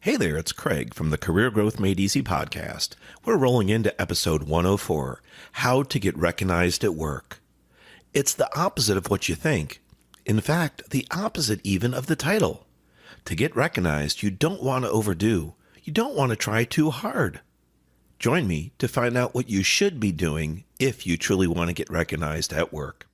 Hey there, it's Craig from the Career Growth Made Easy podcast. We're rolling into episode 104, How to Get Recognized at Work. It's the opposite of what you think. In fact, the opposite even of the title. To get recognized, you don't want to overdo. You don't want to try too hard. Join me to find out what you should be doing if you truly want to get recognized at work.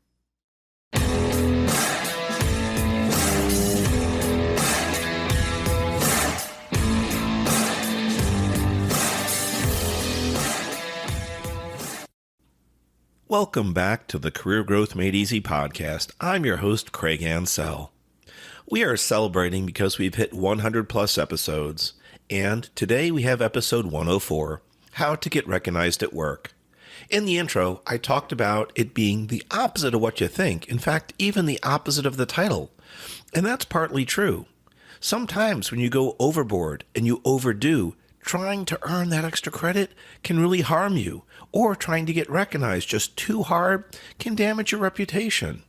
Welcome back to the Career Growth Made Easy podcast. I'm your host, Craig Ansell. We are celebrating because we've hit 100 plus episodes, and today we have episode 104, How to Get Recognized at Work. In the intro, I talked about it being the opposite of what you think, in fact, even the opposite of the title. And that's partly true. Sometimes when you go overboard and you overdo, trying to earn that extra credit can really harm you, or trying to get recognized just too hard can damage your reputation.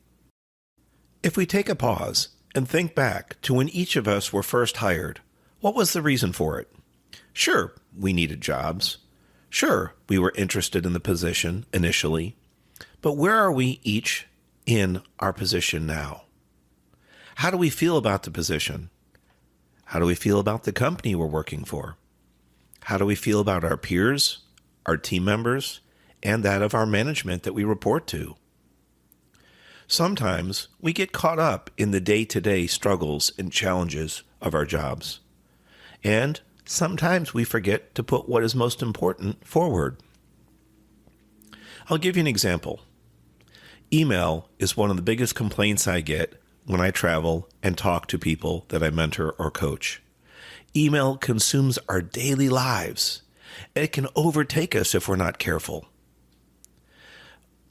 If we take a pause and think back to when each of us were first hired, what was the reason for it? Sure, we needed jobs. Sure, we were interested in the position initially. But where are we each in our position now? How do we feel about the position? How do we feel about the company we're working for? How do we feel about our peers, our team members, and that of our management that we report to? Sometimes we get caught up in the day-to-day struggles and challenges of our jobs. And sometimes we forget to put what is most important forward. I'll give you an example. Email is one of the biggest complaints I get when I travel and talk to people that I mentor or coach. Email consumes our daily lives. It can overtake us if we're not careful.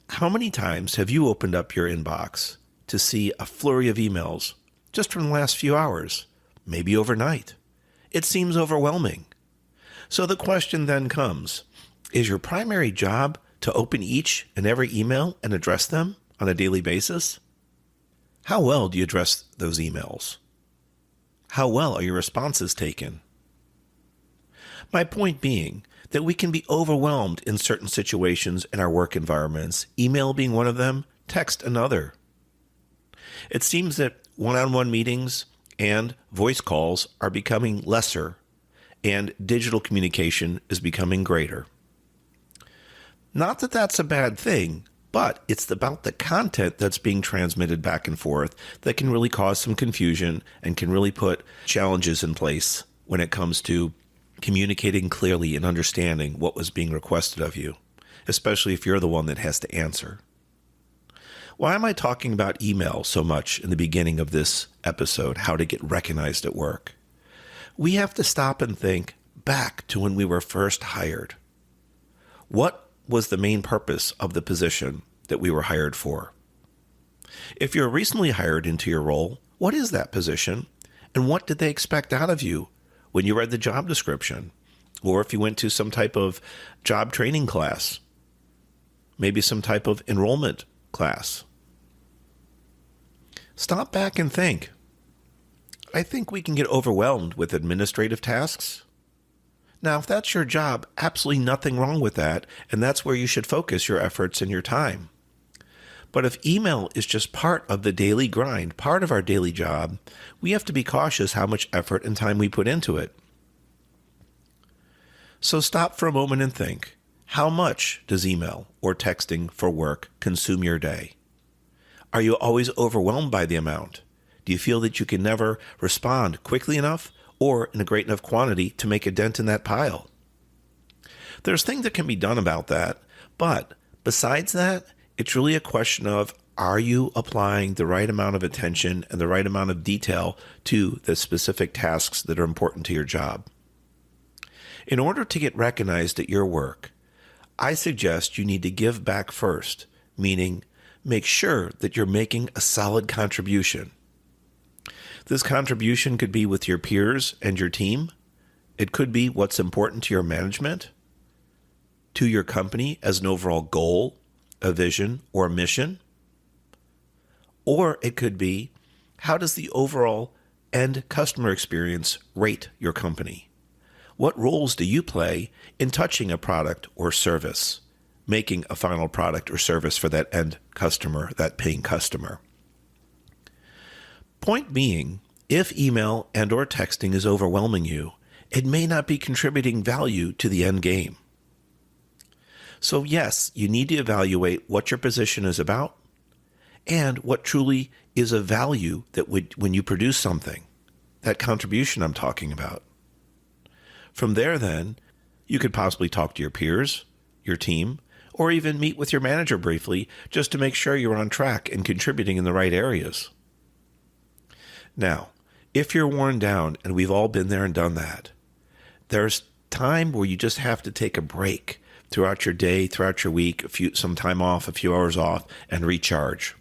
How many times have you opened up your inbox to see a flurry of emails just from the last few hours, maybe overnight? It seems overwhelming. So the question then comes, is your primary job to open each and every email and address them on a daily basis? How well do you address those emails? How well are your responses taken? My point being that we can be overwhelmed in certain situations in our work environments, email being one of them, text another. It seems that one-on-one meetings and voice calls are becoming lesser, and digital communication is becoming greater. Not that that's a bad thing, but it's about the content that's being transmitted back and forth that can really cause some confusion and can really put challenges in place when it comes to communicating clearly and understanding what was being requested of you, especially if you're the one that has to answer. Why am I talking about email so much in the beginning of this episode, How to Get Recognized at Work? We have to stop and think back to when we were first hired. What was the main purpose of the position that we were hired for? If you're recently hired into your role, what is that position? And what did they expect out of you when you read the job description? Or if you went to some type of job training class, maybe some type of enrollment class. Stop back and think. I think we can get overwhelmed with administrative tasks. Now, if that's your job, absolutely nothing wrong with that, and that's where you should focus your efforts and your time. But if email is just part of the daily grind, part of our daily job, we have to be cautious how much effort and time we put into it. So stop for a moment and think, how much does email or texting for work consume your day? Are you always overwhelmed by the amount? Do you feel that you can never respond quickly enough or in a great enough quantity to make a dent in that pile? There's things that can be done about that, but besides that, it's really a question of, are you applying the right amount of attention and the right amount of detail to the specific tasks that are important to your job? In order to get recognized at your work, I suggest you need to give back first, meaning make sure that you're making a solid contribution. This contribution could be with your peers and your team. It could be what's important to your management, to your company as an overall goal, a vision, or a mission. Or it could be, how does the overall end customer experience rate your company? What roles do you play in touching a product or service, making a final product or service for that end customer, that paying customer? Point being, if email and or texting is overwhelming you, it may not be contributing value to the end game. So yes, you need to evaluate what your position is about and what truly is of value that when you produce something, that contribution I'm talking about. From there then, you could possibly talk to your peers, your team, or even meet with your manager briefly just to make sure you're on track and contributing in the right areas. Now, if you're worn down, and we've all been there and done that, there's time where you just have to take a break throughout your day, throughout your week, some time off, a few hours off, and recharge.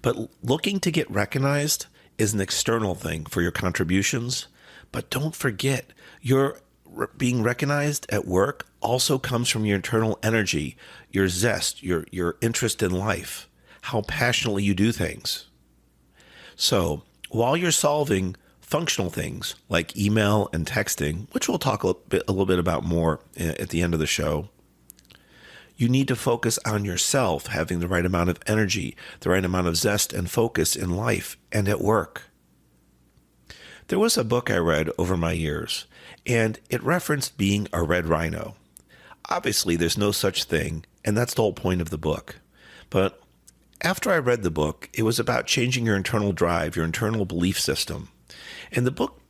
But looking to get recognized is an external thing for your contributions. But don't forget, your being recognized at work also comes from your internal energy, your zest, your interest in life, how passionately you do things. So while you're solving functional things like email and texting, which we'll talk a little bit about more at the end of the show, you need to focus on yourself having the right amount of energy, the right amount of zest and focus in life and at work. There was a book I read over my years, and it referenced being a red rhino. Obviously, there's no such thing, and that's the whole point of the book. But after I read the book, it was about changing your internal drive, your internal belief system. And the book,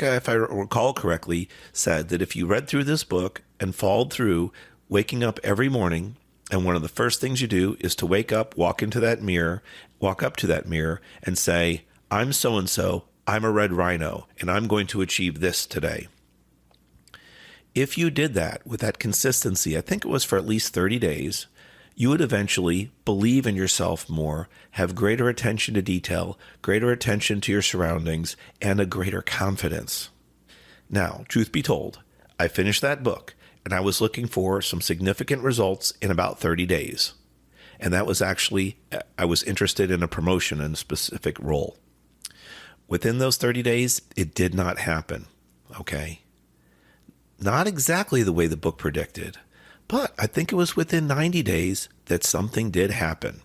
if I recall correctly, said that if you read through this book and followed through waking up every morning, and one of the first things you do is to wake up, walk up to that mirror, and say, I'm so-and-so, I'm a red rhino, and I'm going to achieve this today. If you did that with that consistency, I think it was for at least 30 days, you would eventually believe in yourself more, have greater attention to detail, greater attention to your surroundings, and a greater confidence. Now, truth be told, I finished that book, and I was looking for some significant results in about 30 days. And that was actually, I was interested in a promotion in a specific role. Within those 30 days, it did not happen, okay? Not exactly the way the book predicted, but I think it was within 90 days that something did happen.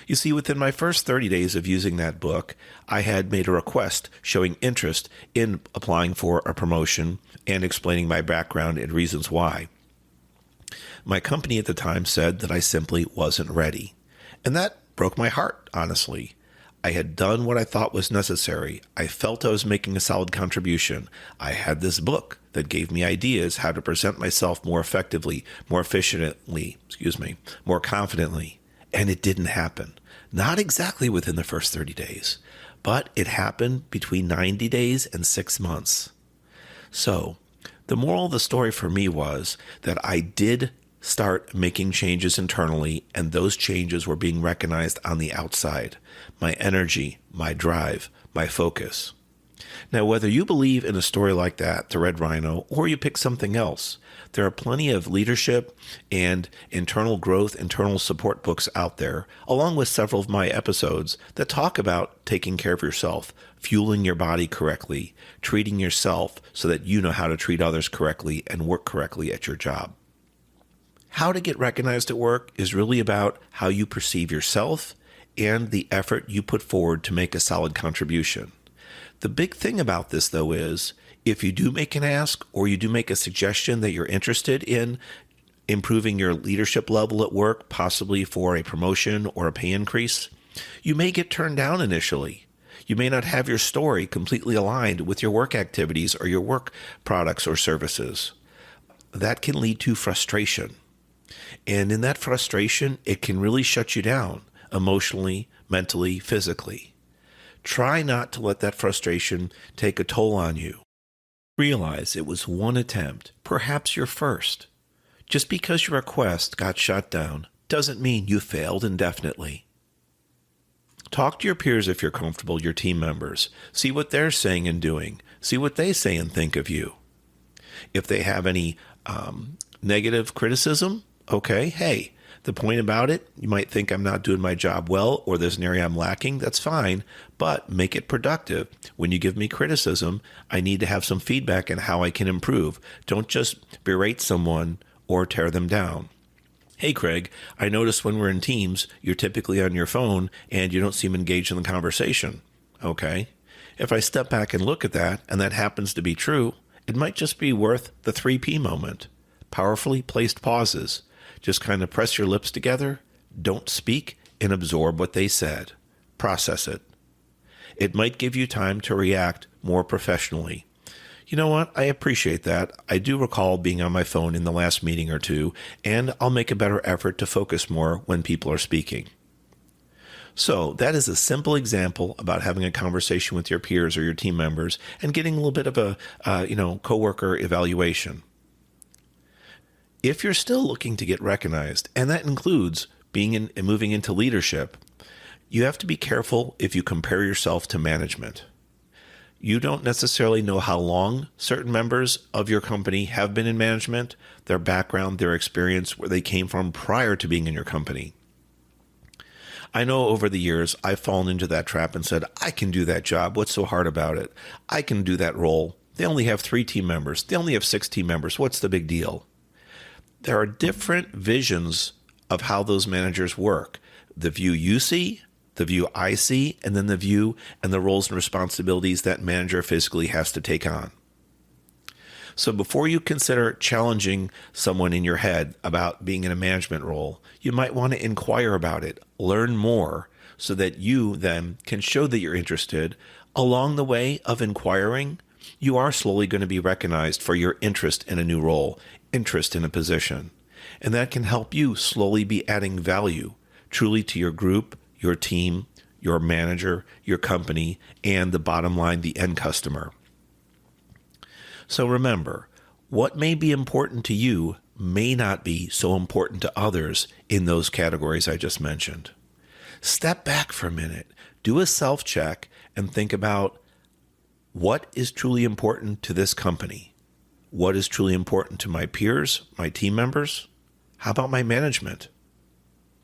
You see, within my first 30 days of using that book, I had made a request showing interest in applying for a promotion and explaining my background and reasons why. My company at the time said that I simply wasn't ready, and that broke my heart, honestly. I had done what I thought was necessary. I felt I was making a solid contribution. I had this book that gave me ideas how to present myself more effectively, more efficiently, more confidently. And it didn't happen. Not exactly within the first 30 days, but it happened between 90 days and 6 months. So the moral of the story for me was that I did start making changes internally, and those changes were being recognized on the outside. My energy, my drive, my focus. Now, whether you believe in a story like that, the Red Rhino, or you pick something else, there are plenty of leadership and internal growth, internal support books out there, along with several of my episodes that talk about taking care of yourself, fueling your body correctly, treating yourself so that you know how to treat others correctly and work correctly at your job. How to get recognized at work is really about how you perceive yourself and the effort you put forward to make a solid contribution. The big thing about this, though, is if you do make an ask or you do make a suggestion that you're interested in improving your leadership level at work, possibly for a promotion or a pay increase, you may get turned down initially. You may not have your story completely aligned with your work activities or your work products or services. That can lead to frustration. And in that frustration, it can really shut you down emotionally, mentally, physically. Try not to let that frustration take a toll on you. Realize it was one attempt, perhaps your first. Just because your request got shut down doesn't mean you failed indefinitely. Talk to your peers if you're comfortable, your team members. See what they're saying and doing. See what they say and think of you. If they have any negative criticism, okay, hey, The point about it, you might think I'm not doing my job well or there's an area I'm lacking. That's fine, but make it productive. When you give me criticism, I need to have some feedback on how I can improve. Don't just berate someone or tear them down. Hey, Craig, I notice when we're in teams, you're typically on your phone and you don't seem engaged in the conversation. Okay. If I step back and look at that, and that happens to be true, it might just be worth the 3P moment. Powerfully placed pauses. Just kind of press your lips together, don't speak, and absorb what they said. Process it. It might give you time to react more professionally. You know what? I appreciate that. I do recall being on my phone in the last meeting or two, and I'll make a better effort to focus more when people are speaking. So that is a simple example about having a conversation with your peers or your team members and getting a little bit of a coworker evaluation. If you're still looking to get recognized, and that includes moving into leadership, you have to be careful if you compare yourself to management. You don't necessarily know how long certain members of your company have been in management, their background, their experience, where they came from prior to being in your company. I know over the years I've fallen into that trap and said, I can do that job. What's so hard about it? I can do that role. They only have 3 team members. They only have 6 team members. What's the big deal? There are different visions of how those managers work. The view you see, the view I see, and then the view and the roles and responsibilities that manager physically has to take on. So before you consider challenging someone in your head about being in a management role, you might want to inquire about it, learn more, so that you then can show that you're interested. Along the way of inquiring, you are slowly going to be recognized for your interest in a new role, interest in a position. And that can help you slowly be adding value truly to your group, your team, your manager, your company, and the bottom line, the end customer. So remember, what may be important to you may not be so important to others in those categories I just mentioned. Step back for a minute, do a self-check, and think about what is truly important to this company. What is truly important to my peers, my team members? How about my management?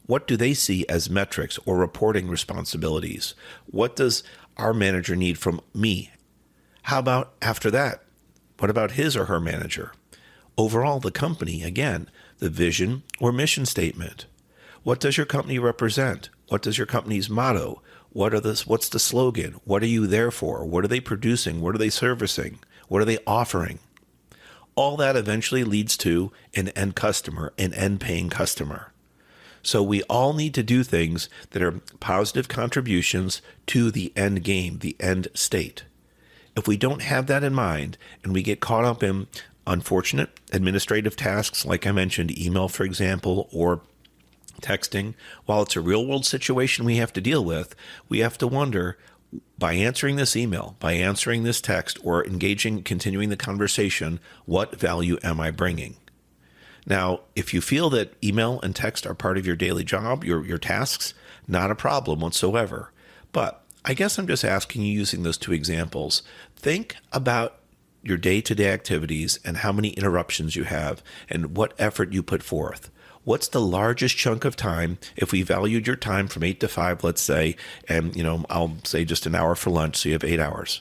What do they see as metrics or reporting responsibilities? What does our manager need from me? How about after that? What about his or her manager? Overall, the company, again, the vision or mission statement. What does your company represent? What does your company's motto? What's the slogan? What are you there for? What are they producing? What are they servicing? What are they offering? All that eventually leads to an end customer, an end paying customer. So we all need to do things that are positive contributions to the end game, the end state. If we don't have that in mind and we get caught up in unfortunate administrative tasks, like I mentioned, email, for example, or texting, while it's a real world situation we have to deal with, we have to wonder, by answering this email, by answering this text, or continuing the conversation, what value am I bringing? Now, if you feel that email and text are part of your daily job, your tasks, not a problem whatsoever. But I guess I'm just asking you, using those 2 examples, think about your day-to-day activities and how many interruptions you have and what effort you put forth. What's the largest chunk of time, if we valued your time from 8 to 5, let's say, and I'll say just an hour for lunch, so you have 8 hours.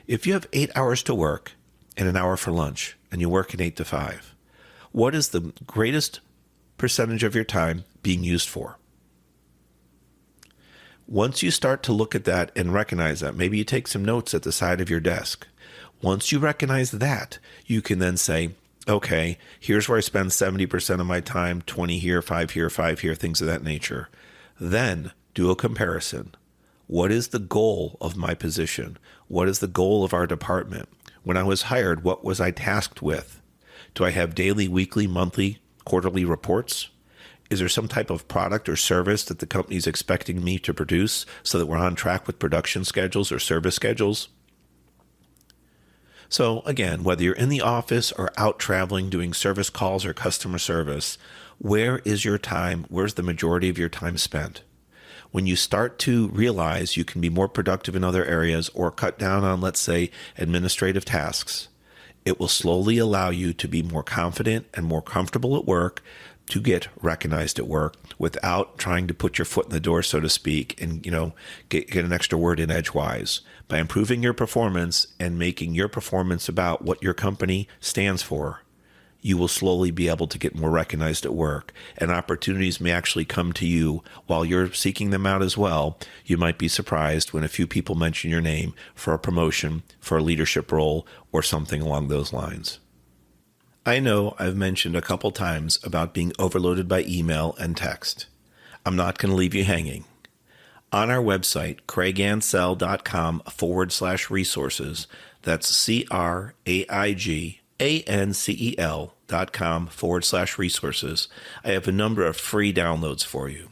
If you have 8 hours to work and an hour for lunch, and you work at 8 to 5, what is the greatest percentage of your time being used for? Once you start to look at that and recognize that, maybe you take some notes at the side of your desk. Once you recognize that, you can then say, okay, here's where I spend 70% of my time, 20 here, 5 here, 5 here, things of that nature. Then do a comparison. What is the goal of my position? What is the goal of our department? When I was hired, what was I tasked with? Do I have daily, weekly, monthly, quarterly reports? Is there some type of product or service that the company is expecting me to produce so that we're on track with production schedules or service schedules? So again, whether you're in the office or out traveling, doing service calls or customer service, where is your time? Where's the majority of your time spent? When you start to realize you can be more productive in other areas or cut down on, let's say, administrative tasks, it will slowly allow you to be more confident and more comfortable at work, to get recognized at work without trying to put your foot in the door, so to speak, and get an extra word in edgewise. By improving your performance and making your performance about what your company stands for, you will slowly be able to get more recognized at work, and opportunities may actually come to you while you're seeking them out as well. You might be surprised when a few people mention your name for a promotion, for a leadership role, or something along those lines. I know I've mentioned a couple times about being overloaded by email and text. I'm not going to leave you hanging. On our website, craigancel.com/resources, that's CRAIGANCEL.com/resources, I have a number of free downloads for you.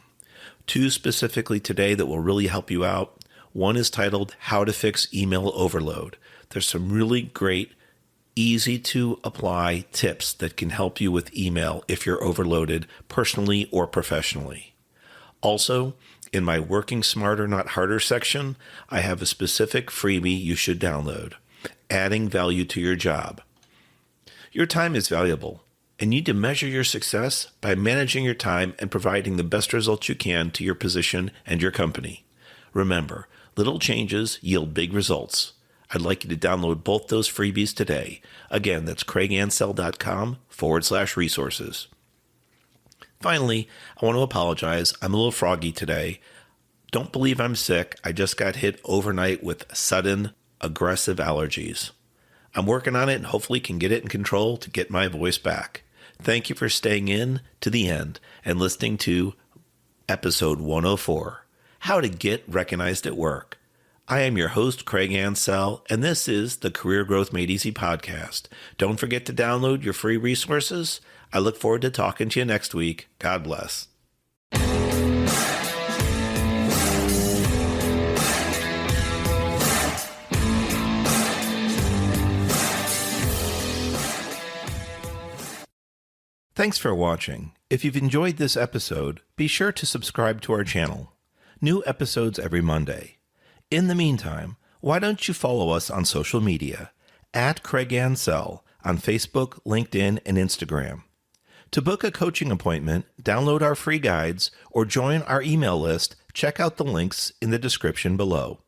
2 specifically today that will really help you out. One is titled How to Fix Email Overload. There's some really great, easy to apply tips that can help you with email if you're overloaded personally or professionally. Also, in my Working Smarter Not Harder section, I have a specific freebie you should download, Adding Value to Your Job. Your time is valuable, and you need to measure your success by managing your time and providing the best results you can to your position and your company. Remember, little changes yield big results. I'd like you to download both those freebies today. Again, that's craigancel.com/resources. Finally, I want to apologize. I'm a little froggy today. Don't believe I'm sick. I just got hit overnight with sudden, aggressive allergies. I'm working on it and hopefully can get it in control to get my voice back. Thank you for staying in to the end and listening to episode 104, How to Get Recognized at Work. I am your host, Craig Ansell, and this is the Career Growth Made Easy podcast. Don't forget to download your free resources. I look forward to talking to you next week. God bless. Thanks for watching. If you've enjoyed this episode, be sure to subscribe to our channel. New episodes every Monday. In the meantime, why don't you follow us on social media at Craig Ansell on Facebook, LinkedIn, and Instagram. To book a coaching appointment, download our free guides, or join our email list, check out the links in the description below.